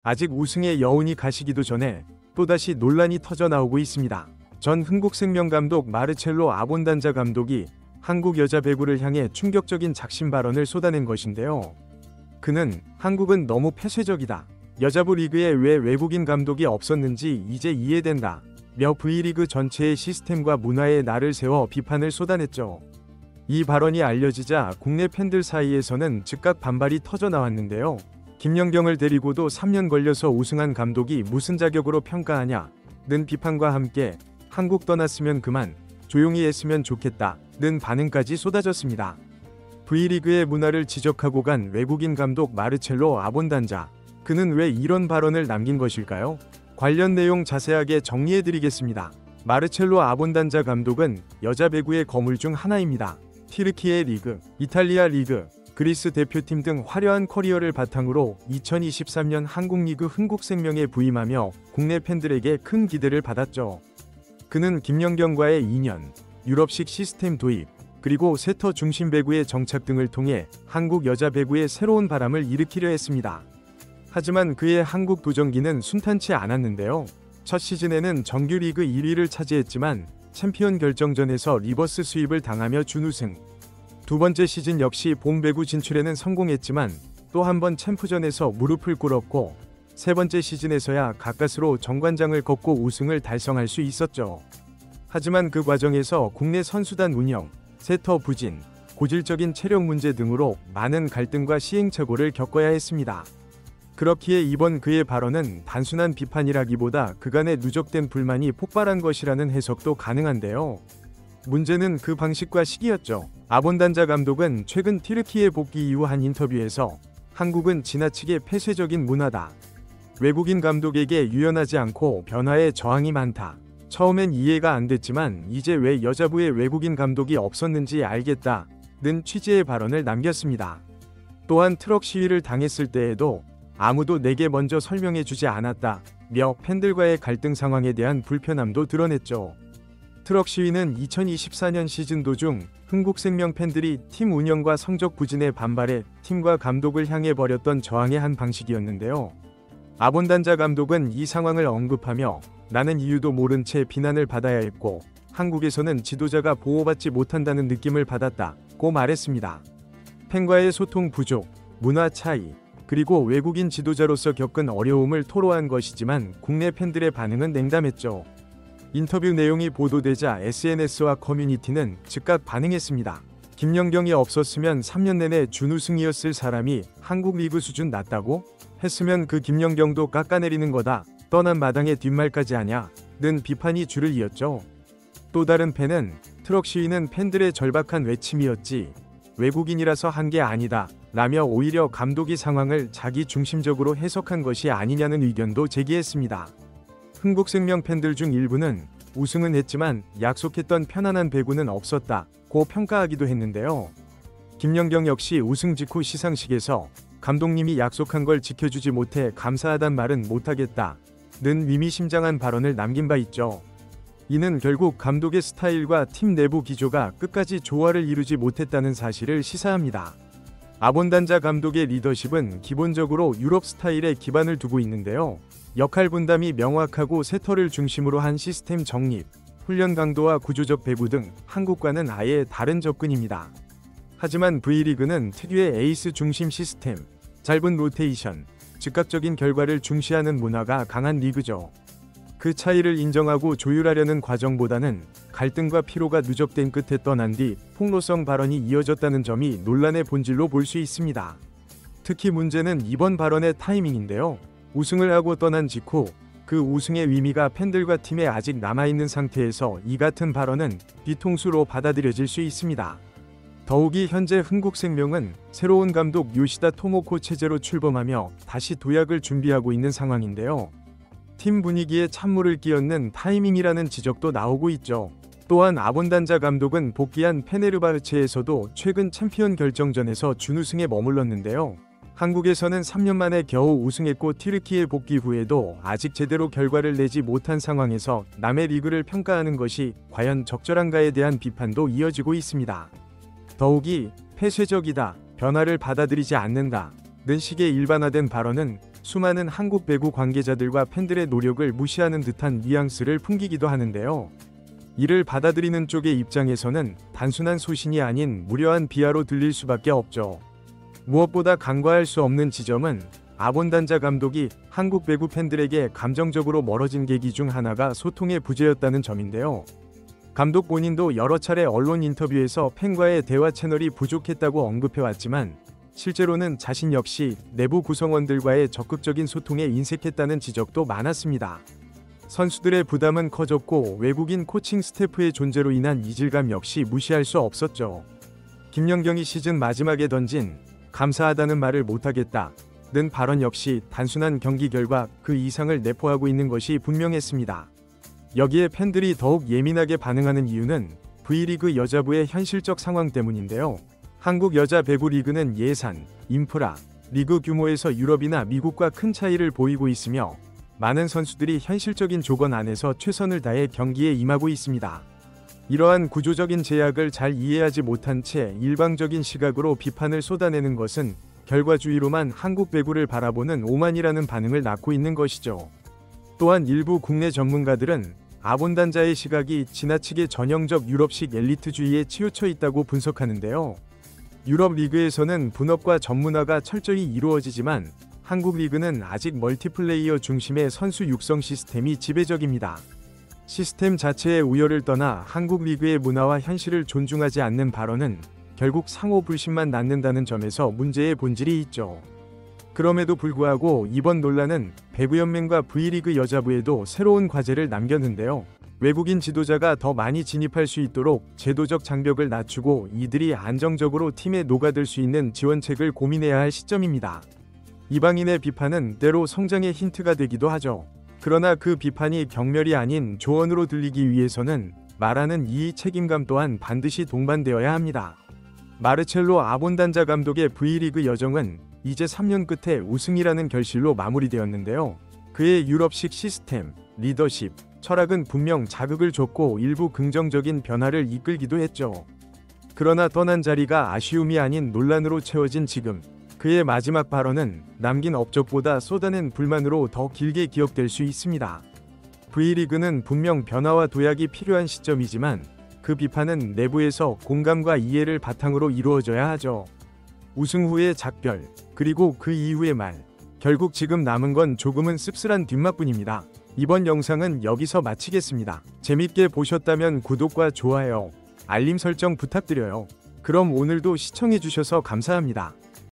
아직 우승의 여운이 가시기도 전에 또다시 논란이 터져 나오고 있습니다. 전 흥국생명 감독 마르첼로 아본단자 감독이 한국 여자 배구를 향해 충격적인 작심 발언을 쏟아낸 것인데요. 그는 한국은 너무 폐쇄적이다. 여자부 리그에 왜 외국인 감독이 없었는지 이제 이해된다. 며 V리그 전체의 시스템과 문화에 날을 세워 비판을 쏟아냈죠. 이 발언이 알려지자 국내 팬들 사이에서는 즉각 반발이 터져 나왔는데요. 김연경을 데리고도 3년 걸려서 우승한 감독이 무슨 자격으로 평가하냐?는 비판과 함께 한국 떠났으면 그만, 조용히 했으면 좋겠다.는 반응까지 쏟아졌습니다. V리그의 문화를 지적하고 간 외국인 감독 마르첼로 아본단자. 그는 왜 이런 발언을 남긴 것일까요? 관련 내용 자세하게 정리해드리겠습니다. 마르첼로 아본단자 감독은 여자 배구의 거물 중 하나입니다. 튀르키예 리그, 이탈리아 리그, 그리스 대표팀 등 화려한 커리어를 바탕으로 2023년 한국리그 흥국생명에 부임하며 국내 팬들에게 큰 기대를 받았죠. 그는 김연경과의 2년, 유럽식 시스템 도입, 그리고 세터 중심 배구의 정착 등을 통해 한국 여자 배구의 새로운 바람을 일으키려 했습니다. 하지만 그의 한국 도전기는 순탄치 않았는데요. 첫 시즌에는 정규 리그 1위를 차지했지만 챔피언 결정전에서 리버스 스윕을 당하며 준우승. 두 번째 시즌 역시 본 배구 진출에는 성공했지만 또 한 번 챔프전에서 무릎을 꿇었고 세 번째 시즌에서야 가까스로 정관장을 걷고 우승을 달성할 수 있었죠. 하지만 그 과정에서 국내 선수단 운영, 세터 부진, 고질적인 체력 문제 등으로 많은 갈등과 시행착오를 겪어야 했습니다. 그렇기에 이번 그의 발언은 단순한 비판이라기보다 그간의 누적된 불만이 폭발한 것이라는 해석도 가능한데요. 문제는 그 방식과 시기였죠. 아본단자 감독은 최근 튀르키예 복귀 이후 한 인터뷰에서 한국은 지나치게 폐쇄적인 문화다. 외국인 감독에게 유연하지 않고 변화에 저항이 많다. 처음엔 이해가 안 됐지만 이제 왜 여자부에 외국인 감독이 없었는지 알겠다는 취지의 발언을 남겼습니다. 또한 트럭 시위를 당했을 때에도 아무도 내게 먼저 설명해주지 않았다며 팬들과의 갈등 상황에 대한 불편함도 드러냈죠. 트럭 시위는 2024년 시즌 도중 흥국생명 팬들이 팀 운영과 성적 부진에 반발해 팀과 감독을 향해 벌였던 저항의 한 방식이었는데요. 아본단자 감독은 이 상황을 언급하며 나는 이유도 모른 채 비난을 받아야 했고 한국에서는 지도자가 보호받지 못한다는 느낌을 받았다고 말했습니다. 팬과의 소통 부족, 문화 차이, 그리고 외국인 지도자로서 겪은 어려움을 토로한 것이지만 국내 팬들의 반응은 냉담했죠. 인터뷰 내용이 보도되자 SNS와 커뮤니티는 즉각 반응했습니다. 김연경이 없었으면 3년 내내 준우승이었을 사람이 한국 리그 수준 낮다고? 했으면 그 김연경도 깎아내리는 거다. 떠난 마당에 뒷말까지 하냐?는 비판이 줄을 이었죠. 또 다른 팬은 트럭 시위는 팬들의 절박한 외침이었지 외국인이라서 한 게 아니다 라며 오히려 감독이 상황을 자기 중심적으로 해석한 것이 아니냐는 의견도 제기했습니다. 흥국생명 팬들 중 일부는 우승은 했지만 약속했던 편안한 배구는 없었다고 평가하기도 했는데요. 김연경 역시 우승 직후 시상식에서 감독님이 약속한 걸 지켜주지 못해 감사하단 말은 못하겠다는 의미심장한 발언을 남긴 바 있죠. 이는 결국 감독의 스타일과 팀 내부 기조가 끝까지 조화를 이루지 못했다는 사실을 시사합니다. 아본단자 감독의 리더십은 기본적으로 유럽 스타일에 기반을 두고 있는데요. 역할 분담이 명확하고 세터를 중심으로 한 시스템 정립, 훈련 강도와 구조적 배구 등 한국과는 아예 다른 접근입니다. 하지만 V리그는 특유의 에이스 중심 시스템, 짧은 로테이션, 즉각적인 결과를 중시하는 문화가 강한 리그죠. 그 차이를 인정하고 조율하려는 과정보다는 갈등과 피로가 누적된 끝에 떠난 뒤 폭로성 발언이 이어졌다는 점이 논란의 본질로 볼 수 있습니다. 특히 문제는 이번 발언의 타이밍인데요. 우승을 하고 떠난 직후 그 우승의 의미가 팬들과 팀에 아직 남아있는 상태에서 이 같은 발언은 뒤통수로 받아들여질 수 있습니다. 더욱이 현재 흥국생명은 새로운 감독 요시다 토모코 체제로 출범하며 다시 도약을 준비하고 있는 상황인데요. 팀 분위기에 찬물을 끼얹는 타이밍이라는 지적도 나오고 있죠. 또한 아본단자 감독은 복귀한 페네르바흐체에서도 최근 챔피언 결정전에서 준우승에 머물렀는데요. 한국에서는 3년 만에 겨우 우승했고 튀르키예 복귀 후에도 아직 제대로 결과를 내지 못한 상황에서 남의 리그를 평가하는 것이 과연 적절한가에 대한 비판도 이어지고 있습니다. 더욱이 폐쇄적이다, 변화를 받아들이지 않는다 는 식의 일반화된 발언은 수많은 한국 배구 관계자들과 팬들의 노력을 무시하는 듯한 뉘앙스를 풍기기도 하는데요. 이를 받아들이는 쪽의 입장에서는 단순한 소신이 아닌 무려한 비하로 들릴 수밖에 없죠. 무엇보다 간과할 수 없는 지점은 아본단자 감독이 한국 배구 팬들에게 감정적으로 멀어진 계기 중 하나가 소통의 부재였다는 점인데요. 감독 본인도 여러 차례 언론 인터뷰에서 팬과의 대화 채널이 부족했다고 언급해왔지만 실제로는 자신 역시 내부 구성원들과의 적극적인 소통에 인색했다는 지적도 많았습니다. 선수들의 부담은 커졌고 외국인 코칭 스태프의 존재로 인한 이질감 역시 무시할 수 없었죠. 김연경이 시즌 마지막에 던진 감사하다는 말을 못하겠다 는 발언 역시 단순한 경기 결과 그 이상을 내포하고 있는 것이 분명했습니다. 여기에 팬들이 더욱 예민하게 반응하는 이유는 V리그 여자부의 현실적 상황 때문인데요. 한국 여자 배구 리그는 예산, 인프라, 리그 규모에서 유럽이나 미국과 큰 차이를 보이고 있으며 많은 선수들이 현실적인 조건 안에서 최선을 다해 경기에 임하고 있습니다. 이러한 구조적인 제약을 잘 이해하지 못한 채 일방적인 시각으로 비판을 쏟아내는 것은 결과주의로만 한국 배구를 바라보는 오만이라는 반응을 낳고 있는 것이죠. 또한 일부 국내 전문가들은 아본단자의 시각이 지나치게 전형적 유럽식 엘리트주의에 치우쳐 있다고 분석하는데요. 유럽 리그에서는 분업과 전문화가 철저히 이루어지지만 한국 리그는 아직 멀티플레이어 중심의 선수 육성 시스템이 지배적입니다. 시스템 자체의 우열을 떠나 한국 리그의 문화와 현실을 존중하지 않는 발언은 결국 상호 불신만 낳는다는 점에서 문제의 본질이 있죠. 그럼에도 불구하고 이번 논란은 배구연맹과 V리그 여자부에도 새로운 과제를 남겼는데요. 외국인 지도자가 더 많이 진입할 수 있도록 제도적 장벽을 낮추고 이들이 안정적으로 팀에 녹아들 수 있는 지원책을 고민해야 할 시점입니다. 이방인의 비판은 때로 성장의 힌트가 되기도 하죠. 그러나 그 비판이 경멸이 아닌 조언으로 들리기 위해서는 말하는 이의 책임감 또한 반드시 동반되어야 합니다. 마르첼로 아본단자 감독의 V리그 여정은 이제 3년 끝에 우승이라는 결실로 마무리되었는데요. 그의 유럽식 시스템, 리더십, 철학은 분명 자극을 줬고 일부 긍정적인 변화를 이끌기도 했죠. 그러나 떠난 자리가 아쉬움이 아닌 논란으로 채워진 지금, 그의 마지막 발언은 남긴 업적보다 쏟아낸 불만으로 더 길게 기억될 수 있습니다. V리그는 분명 변화와 도약이 필요한 시점이지만 그 비판은 내부에서 공감과 이해를 바탕으로 이루어져야 하죠. 우승 후의 작별, 그리고 그 이후의 말, 결국 지금 남은 건 조금은 씁쓸한 뒷맛뿐입니다. 이번 영상은 여기서 마치겠습니다. 재밌게 보셨다면 구독과 좋아요, 알림 설정 부탁드려요. 그럼 오늘도 시청해주셔서 감사합니다.